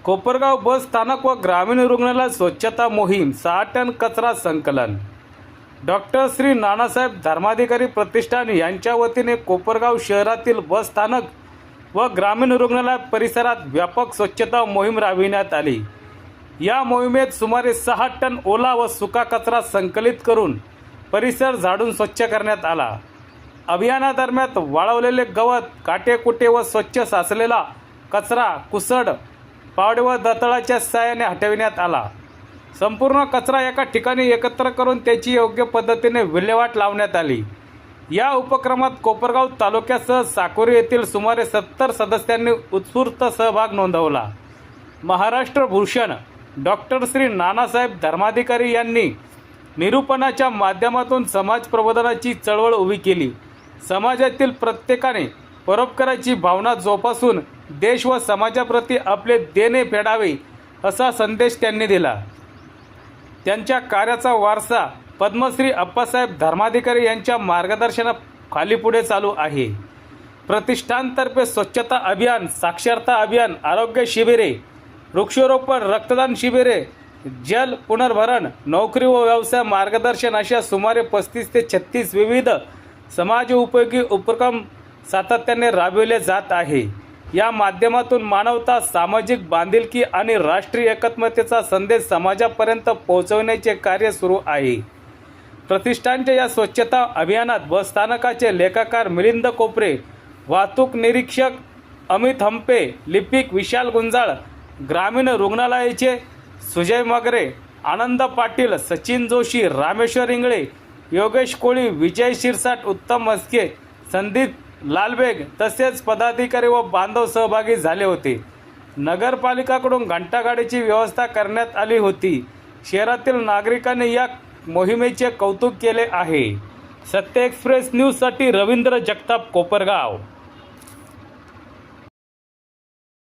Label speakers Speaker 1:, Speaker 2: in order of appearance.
Speaker 1: कोपरगाव बस स्थानक व ग्रामीण रुग्णालय स्वच्छता मोहीम 6 टन कचरा संकलन। डॉक्टर श्री नानासाहेब धर्माधिकारी प्रतिष्ठान यांच्या वतीने कोपरगाव शहरातील बस स्थानक व ग्रामीण रुग्णालय परिसरात व्यापक स्वच्छता मोहीम राबविण्यात आली। या मोहिमेत सुमारे 6 टन ओला व सुका कचरा संकलित करून परिसर झाडून स्वच्छ करण्यात आला। अभियानादरम्यान वाळवलेले गवत, काटेकुटे व स्वच्छ साचलेला कचरा कुसड, पावडे व दंताळाच्या सहाय्याने हटविण्यात आला। संपूर्ण कचरा एका ठिकाणी एकत्र करून त्याची योग्य पद्धतीने विल्हेवाट लावण्यात आली। या उपक्रमात कोपरगाव तालुक्यासह साकोरी येथील सुमारे 70 सदस्यांनी उत्स्फूर्त सहभाग नोंदवला। महाराष्ट्र भूषण डॉक्टर श्री नानासाहेब धर्माधिकारी यांनी निरूपणाच्या माध्यमातून समाज प्रबोधनाची चळवळ उभी केली। समाजातील प्रत्येकाने परोपकाराची भावना जोपासून देश व समाजाप्रती आपले देणे फेडावे असा संदेश त्यांनी दिला। त्यांच्या कार्याचा वारसा पद्मश्री अप्पासाहेब धर्माधिकारी यांच्या मार्गदर्शनाखाली पुढे चालू आहे। प्रतिष्ठानतर्फे स्वच्छता अभियान, साक्षरता अभियान, आरोग्य शिबिरे, वृक्षारोपण, रक्तदान शिबिरे, जल पुनर्भरण, नोकरी व व्यवसाय मार्गदर्शन अशा सुमारे 35 ते 36 विविध समाजोपयोगी उपक्रम सातत्याने राबविले जात आहे। या माध्यमातून मानवता, सामाजिक बांधिलकी आणि राष्ट्रीय एकात्मतेचा संदेश समाजापर्यंत पोहोचवण्याचे कार्य सुरू आहे। प्रतिष्ठानच्या या स्वच्छता अभियानात बस स्थानकाचे लेखाकार मिलिंद कोपरे, वाहतूक निरीक्षक अमित हंपे, लिपिक विशाल गुंजाळ, ग्रामीण रुग्णालयाचे सुजय मगरे, आनंद पाटील, सचिन जोशी, रामेश्वर इंगळे, योगेश कोळी, विजय शिरसाट, उत्तम मस्के, संदीप लालबेग तसेच पदाधिकारी व बांधव सहभागी झाले होते। नगरपालिकाकडून घंटागाडीची व्यवस्था करण्यात आली होती। शहरातील नागरिकांनी या मोहिमेचे कौतुक केले आहे। सत्य एक्सप्रेस न्यूजसाठी रवींद्र जगताप, कोपरगाव।